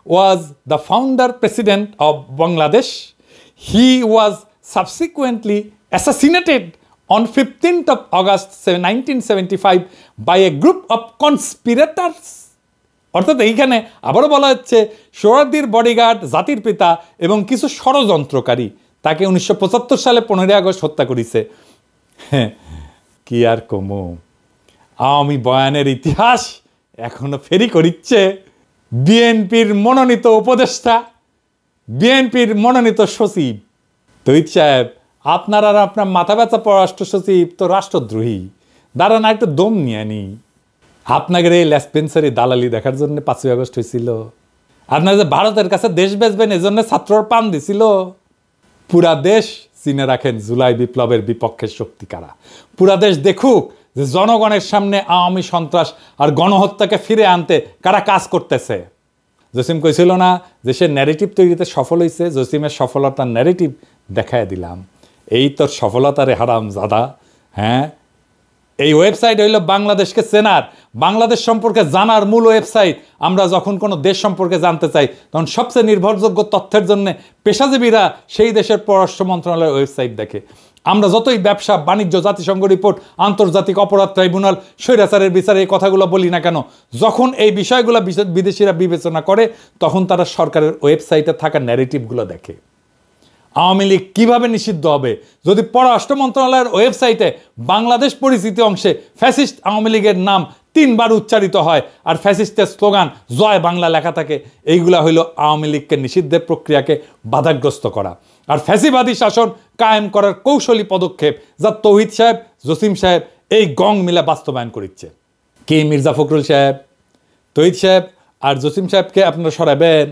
[SPEAKER 1] was the founder president of Bangladesh. He was subsequently assassinated on 15th of August 1975 by a group of conspirators অর্থাৎ এইখানে আবারও বলা হচ্ছে সোহরাওয়ার্দীর বডিগার্ড, জাতির পিতা এবং কিছু ষড়যন্ত্রকারী তাকে 1975 সালে 15 আগস্ট হত্যা করেছে। হ্যাঁ, কি আর কমু, আওয়ামী বয়ানের ইতিহাস এখনো ফেরি করিচ্ছে বিএনপির মনোনীত উপদেষ্টা, বিএনপির মনোনীত সচিব তহিদ সাহেব। আপনার আর আপনার মাথা ব্যথা পররাষ্ট্র সচিব তো রাষ্ট্রদ্রোহী, দাঁড়ান একটু দম নিয়ে নি। আপনাকে এই লেসপেন্সারি দালালি দেখার জন্য 5ই আগস্ট হয়েছিল। আপনার যে ভারতের কাছে দেশ বেচবেন এজন্য ছাত্রর পান দিছিল। পুরা দেশ চিনে রাখেন জুলাই বিপ্লবের বিপক্ষের শক্তি কারা। পুরা দেশ দেখুক যে জনগণের সামনে আওয়ামী সন্ত্রাস আর গণহত্যাকে ফিরে আনতে কারা কাজ করতেছে। জসিম কইছিল না যে সে ন্যারেটিভ তৈরিতে সফল হয়েছে, জসিমের সফলতার ন্যারেটিভ দেখায় দিলাম। এই তোর সফলতারে হারাম জাদা। হ্যাঁ, এই ওয়েবসাইট হইল বাংলাদেশকে চেনার, বাংলাদেশ সম্পর্কে জানার মূল ওয়েবসাইট। আমরা যখন কোনো দেশ সম্পর্কে জানতে চাই তখন সবচেয়ে নির্ভরযোগ্য তথ্যের জন্য পেশাজীবীরা সেই দেশের পররাষ্ট্র মন্ত্রণালয়ের ওয়েবসাইট দেখে। আমরা যতই ব্যবসা বাণিজ্য, জাতিসংঘ রিপোর্ট, আন্তর্জাতিক অপরাধ ট্রাইব্যুনাল, স্বৈরাচারের বিচারে এই কথাগুলো বলি না কেন, যখন এই বিষয়গুলো বিদেশিরা বিবেচনা করে তখন তারা সরকারের ওয়েবসাইটে থাকা ন্যারেটিভগুলো দেখে। আওয়ামী লীগ কীভাবে নিষিদ্ধ হবে? যদি পররাষ্ট্র মন্ত্রণালয়ের ওয়েবসাইটে বাংলাদেশ পরিচিতি অংশে ফ্যাসিস্ট আওয়ামী লীগের নাম 3 বার উচ্চারিত হয় আর ফ্যাসিস্টের স্লোগান জয় বাংলা লেখা থাকে, এইগুলা হইল আওয়ামী লীগকে নিষিদ্ধের প্রক্রিয়াকে বাধাগ্রস্ত করা আর ফ্যাসিবাদী শাসন কায়েম করার কৌশলী পদক্ষেপ, যা তৌহিদ সাহেব, জসিম সাহেব এই গং মিলে বাস্তবায়ন করছে। কি মির্জা ফখরুল সাহেব, তৌহিদ সাহেব আর জসিম সাহেবকে আপনারা সরাবেন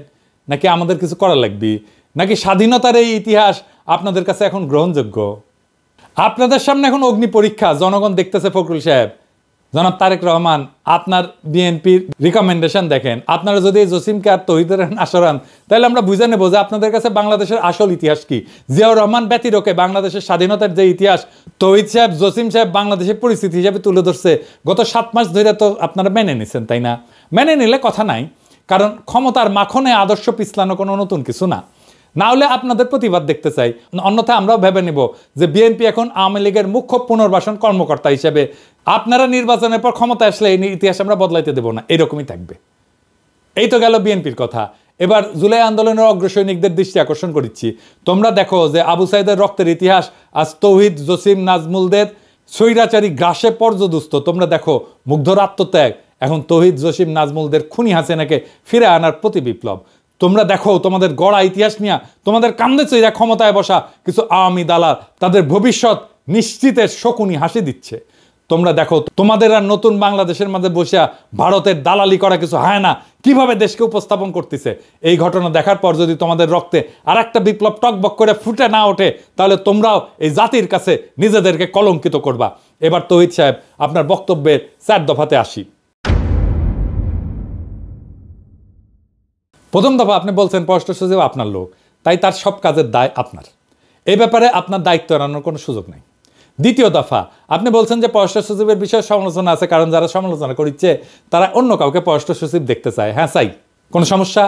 [SPEAKER 1] নাকি আমাদের কিছু করা লাগবে? নাকি স্বাধীনতার এই ইতিহাস আপনাদের কাছে এখন গ্রহণযোগ্য? আপনাদের সামনে এখন অগ্নি পরীক্ষা, জনগণ দেখতেছে। ফখরুল সাহেব, জনাব তারেক রহমান, আপনার বিএনপির রিকমেন্ডেশন দেখেন। আপনারা যদি জসিমকে আর তৌহিদের আসরান তাহলে আমরা বুঝে নেব যে আপনাদের কাছে বাংলাদেশের আসল ইতিহাস কি। জিয়াউর রহমান ব্যতিরকে বাংলাদেশের স্বাধীনতার যে ইতিহাস তৌহিদ সাহেব, জসিম সাহেব বাংলাদেশের পরিস্থিতি হিসাবে তুলে ধরছে গত 7 মাস ধরে, তো আপনারা মেনে নিছেন, তাই না? মেনে নিলে কথা নাই, কারণ ক্ষমতার মাখনে আদর্শ পিছলানো কোনো নতুন কিছু না। না হলে আপনাদের প্রতিবাদ দেখতে চাই, অন্যথায় আমরাও ভেবে নিব যে বিএনপি এখন আওয়ামী লীগের মুখ্য পুনর্বাসন কর্মকর্তা হিসেবে আপনারা নির্বাচনের পর ক্ষমতা আসলে এই ইতিহাস আমরা বদলাইতে দেব না, এরকমই থাকবে। এই তো গেল বিএনপির কথা। এবার জুলাই আন্দোলনের অগ্রসৈনিকদের দৃষ্টি আকর্ষণ করছি। তোমরা দেখো যে আবু সাইদের রক্তের ইতিহাস আজ তৌহিদ, জসিম, নাজমুলদের স্বৈরাচারী গ্রাসে পর্যদুস্ত। তোমরা দেখো মুগ্ধর আত্মত্যাগ এখন তৌহিদ, জসিম, নাজমুলদের খুনি হাসিনাকে ফিরে আনার প্রতি বিপ্লব। তোমরা দেখো তোমাদের গড়া ইতিহাস নিয়ে তোমাদের কান্দে চইরা ক্ষমতায় বসা কিছু আওয়ামী দালাল তাদের ভবিষ্যৎ নিশ্চিতের শকুনি হাসি দিচ্ছে। তোমরা দেখো তোমাদের আর নতুন বাংলাদেশের মাঝে বসে ভারতের দালালি করা কিছু হয় না কিভাবে দেশকে উপস্থাপন করতেছে। এই ঘটনা দেখার পর যদি তোমাদের রক্তে আর একটা বিপ্লব টকবক করে ফুটে না ওঠে তাহলে তোমরাও এই জাতির কাছে নিজেদেরকে কলঙ্কিত করবা। এবার তৌহিদ সাহেব আপনার বক্তব্যের 4 দফাতে আসি। প্রথম দফা আপনি বলছেন পররাষ্ট্র সচিব আপনার লোক, তাই তার সব কাজের দায় আপনার, এই ব্যাপারে আপনার দায়িত্ব এড়ানোর কোনো সুযোগ নেই। দ্বিতীয় দফা আপনি বলছেন যে পররাষ্ট্র সচিবের বিষয়ে সমালোচনা আছে, কারণ যারা সমালোচনা করছে তারা অন্য কাউকে পররাষ্ট্র সচিব দেখতে চায়। হ্যাঁ চাই, কোনো সমস্যা?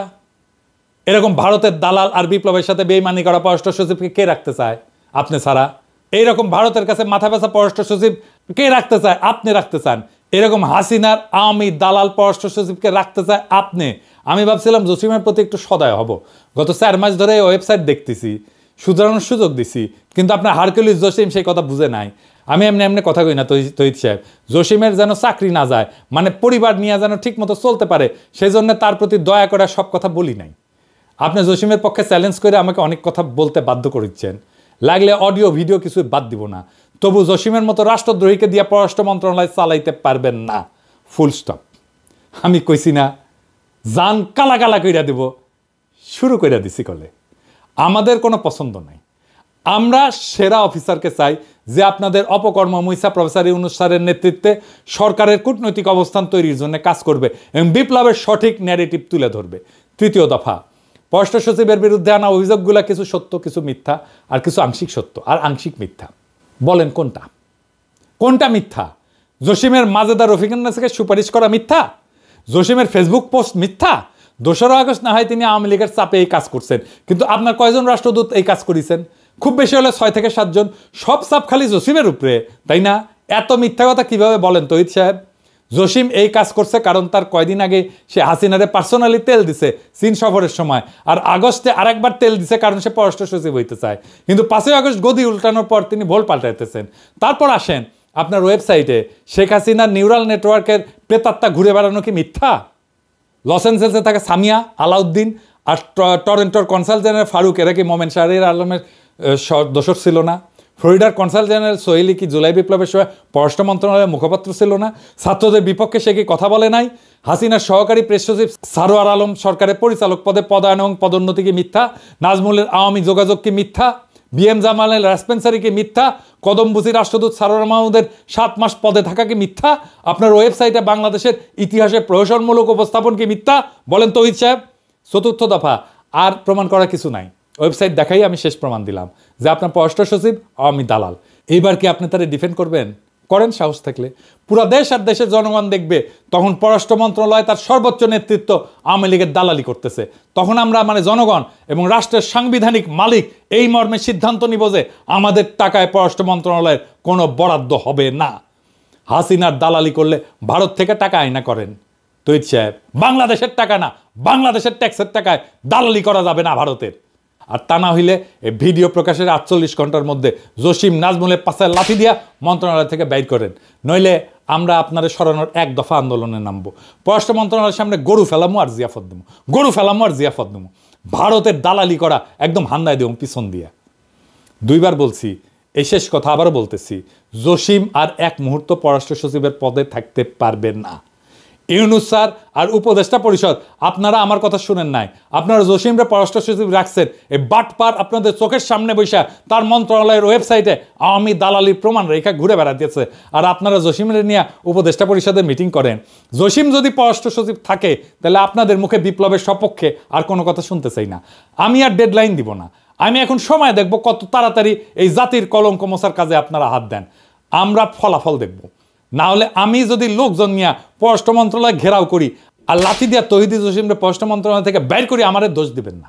[SPEAKER 1] এরকম ভারতের দালাল আর বিপ্লবের সাথে বেইমানি করা পররাষ্ট্র সচিবকে কে রাখতে চায়? আপনি ছাড়া। এইরকম ভারতের কাছে মাথা ব্যথা পররাষ্ট্র সচিব কে রাখতে চায়? আপনি রাখতে চান। এরকম হাসিনার আওয়ামী দালাল পররাষ্ট্র সচিবকে রাখতে চায় আপনি। আমি ভাবছিলাম জসিমের প্রতি একটু সদয় হব, গত 4 মাস ধরে এই ওয়েবসাইট দেখতেছি, শুধরানোর সুযোগ দিছি, কিন্তু আপনার হারকিউলিস জসিম সেই কথা বুঝে নাই। আমি এমনি কথা কই না তৌহিদ সাহেব, জসিমের যেন চাকরি না যায়, মানে পরিবার নিয়ে যেন ঠিক মতো চলতে পারে, সেই জন্য তার প্রতি দয়া করে সব কথা বলি নাই। আপনি জসিমের পক্ষে চ্যালেঞ্জ করে আমাকে অনেক কথা বলতে বাধ্য করেছেন, লাগলে অডিও ভিডিও কিছু বাদ দিব না, তবু জসিমের মতো রাষ্ট্রদ্রোহীকে দিয়ে পররাষ্ট্র মন্ত্রণালয় চালাইতে পারবেন না, ফুল স্টপ। আমি কইছি না জান কালা কালা কইরা দেব, শুরু কইরা দিছি কলে। আমাদের কোনো পছন্দ নাই, আমরা সেরা অফিসারকে চাই যে আপনাদের অপকর্ম মুইসা প্রফেসর ইউনূস স্যারের নেতৃত্বে সরকারের কূটনৈতিক অবস্থান তৈরির জন্য কাজ করবে এবং বিপ্লবের সঠিক ন্যারেটিভ তুলে ধরবে। তৃতীয় দফা, পররাষ্ট্র সচিবের বিরুদ্ধে আনা অভিযোগগুলো কিছু সত্য, কিছু মিথ্যা, আর কিছু আংশিক সত্য আর আংশিক মিথ্যা। বলেন কোনটা কোনটা মিথ্যা? জসিমের মাজেদা রফিকুন্নাসকে সুপারিশ করা মিথ্যা? জসিমের ফেসবুক পোস্ট মিথ্যা? 2রা আগস্ট না হয় তিনি আওয়ামী লীগের চাপে এই কাজ করছেন, কিন্তু আপনার কয়জন রাষ্ট্রদূত এই কাজ করেছেন? খুব বেশি হলে 6 থেকে 7 জন। সব চাপ খালি জসিমের উপরে, তাই না? এত মিথ্যা কথা কিভাবে বলেন তৌহিদ সাহেব? জসিম এই কাজ করছে কারণ তার কয়দিন আগে সে হাসিনারে পার্সোনালি তেল দিছে চীন সফরের সময়, আর আগস্টে আরেকবার তেল দিছে কারণ সে পররাষ্ট্র সচিব হইতে চায়। কিন্তু 5ই আগস্ট গদি উল্টানোর পর তিনি ভোল পাল্টাইতেছেন। তারপর আসেন আপনার ওয়েবসাইটে শেখ হাসিনার নিউরাল নেটওয়ার্কের প্রেতাত্মা ঘুরে বেড়ানো কি মিথ্যা? লস অ্যাঞ্জেলেসে থাকে সামিয়া, আলাউদ্দিন আর টরেন্টোর কনসাল জেনারেল ফারুক, এরা কি মোমেন শাহরিয়ার আলমের দোসর ছিল না? ফ্লোরিডার কনসাল জেনারেল সোহেলি কি জুলাই বিপ্লবের সময় পররাষ্ট্র মন্ত্রণালয়ের মুখপাত্র ছিল না? ছাত্রদের বিপক্ষে সে কি কথা বলে নাই? হাসিনার সহকারী প্রেস সচিব সারোয়ার আলম সরকারের পরিচালক পদে পদায়ন এবং পদোন্নতি কি মিথ্যা? নাজমুলের আওয়ামী যোগাযোগ কি মিথ্যা? বিএম জামালের রাসপেন্সারি কি মিথ্যা? কদমবুসি রাষ্ট্রদূত সারোয়ার মাহমুদের 7 মাস পদে থাকা কি মিথ্যা? আপনার ওয়েবসাইটে বাংলাদেশের ইতিহাসে প্রহসনমূলক উপস্থাপন কি মিথ্যা? বলেন তৌহিদ সাহেব। 4র্থ দফা, আর প্রমাণ করার কিছু নাই। ওয়েবসাইট দেখাই আমি শেষ প্রমাণ দিলাম যে আপনার পররাষ্ট্র সচিব আওয়ামী দালাল। এইবার কি আপনি তারা ডিফেন্ড করবেন? করেন সাহস থাকলে। পুরা দেশ আর দেশের জনগণ দেখবে তখন পররাষ্ট্র মন্ত্রণালয় তার সর্বোচ্চ নেতৃত্ব আওয়ামী লীগের দালালি করতেছে। তখন আমরা জনগণ এবং রাষ্ট্রের সাংবিধানিক মালিক এই মর্মে সিদ্ধান্ত নিব যে আমাদের টাকায় পররাষ্ট্র মন্ত্রণালয়ের কোনো বরাদ্দ হবে না। হাসিনার দালালি করলে ভারত থেকে টাকা আইনা করেন তৌহিদ সাহেব। বাংলাদেশের টাকা না, বাংলাদেশের ট্যাক্সের টাকায় দালালি করা যাবে না ভারতের। আর তা না হইলে এই ভিডিও প্রকাশের 48 ঘন্টার মধ্যে জসিম নাজমুলের পাশায় লাঠি দিয়া মন্ত্রণালয় থেকে বাইর করেন, নইলে আমরা আপনাদের সরানোর 1 দফা আন্দোলনে নামবো। পররাষ্ট্র মন্ত্রণালয়ের সামনে গরু ফেলামো আর জিয়াফত দেবো, গরু ফেলামো আর জিয়াফত দেবো। ভারতের দালালি করা একদম হান্দায় দেবো পিছন দিয়া। 2বার বলছি, এই শেষ কথা আবারও বলতেছি, জসিম আর 1 মুহূর্ত পররাষ্ট্র সচিবের পদে থাকতে পারবেন না। ইউনূস স্যার আর উপদেষ্টা পরিষদ আপনারা আমার কথা শুনেন নাই। আপনারা জসিমরে পররাষ্ট্র সচিব রাখছেন এই বাটপার আপনাদের চোখের সামনে বৈশা তার মন্ত্রণালয়ের ওয়েবসাইটে আওয়ামী দালালির প্রমাণ রেখা ঘুরে বেড়াতেছে, আর আপনারা জসিমরে নিয়ে উপদেষ্টা পরিষদের মিটিং করেন। জসিম যদি পররাষ্ট্র সচিব থাকে তাহলে আপনাদের মুখে বিপ্লবের সপক্ষে আর কোনো কথা শুনতে চাই না। আমি আর ডেডলাইন দিব না, আমি এখন সময় দেখব কত তাড়াতাড়ি এই জাতির কলঙ্ক মোছার কাজে আপনারা হাত দেন। আমরা ফলাফল দেখব। না হলে আমি যদি লোকজন নিয়ে পররাষ্ট্র মন্ত্রণালয় ঘেরাও করি আর লাঠি দিয়া তৌহিদ জসিমরে পররাষ্ট্র মন্ত্রণালয় থেকে বের করি, আমাদের দোষ দিবেন না।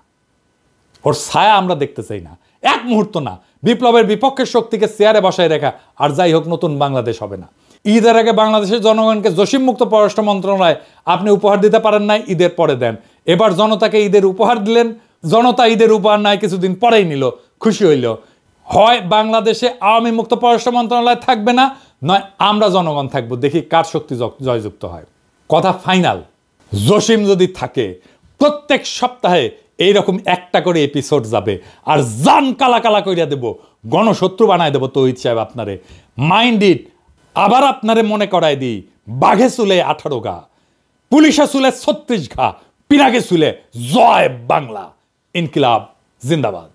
[SPEAKER 1] ওর ছায়া আমরা দেখতে চাই না, 1 মুহূর্ত না। বিপ্লবের বিপক্ষের শক্তিকে চেয়ারে বসায় রেখা আর যাই হোক নতুন বাংলাদেশ হবে না। ঈদের আগে বাংলাদেশের জনগণকে জসিম মুক্ত পররাষ্ট্র মন্ত্রণালয় আপনি উপহার দিতে পারেন নাই, ঈদের পরে দেন। এবার জনতাকে ঈদের উপহার দিলেন, জনতা ঈদের উপহার নাই কিছুদিন পরেই নিল, খুশি হইল। হয় বাংলাদেশে আওয়ামী মুক্ত পররাষ্ট্র মন্ত্রণালয় থাকবে না, নয় আমরা জনগণ থাকবো, দেখি কার শক্তি জয়যুক্ত হয়। কথা ফাইনাল, জসিম যদি থাকে প্রত্যেক সপ্তাহে এইরকম 1টা করে এপিসোড যাবে, আর জান কালা কালা কইরা দেব, গণশত্রু বানায় দেব তৌহিদ সাহেব আপনারে। Mind it. আবার আপনারে মনে করায় দিই, বাঘে চুলে 18 ঘা, পুলিশে চুলে 36 ঘা, পিনাকে চুলে জয় বাংলা। ইনকিলাব জিন্দাবাদ।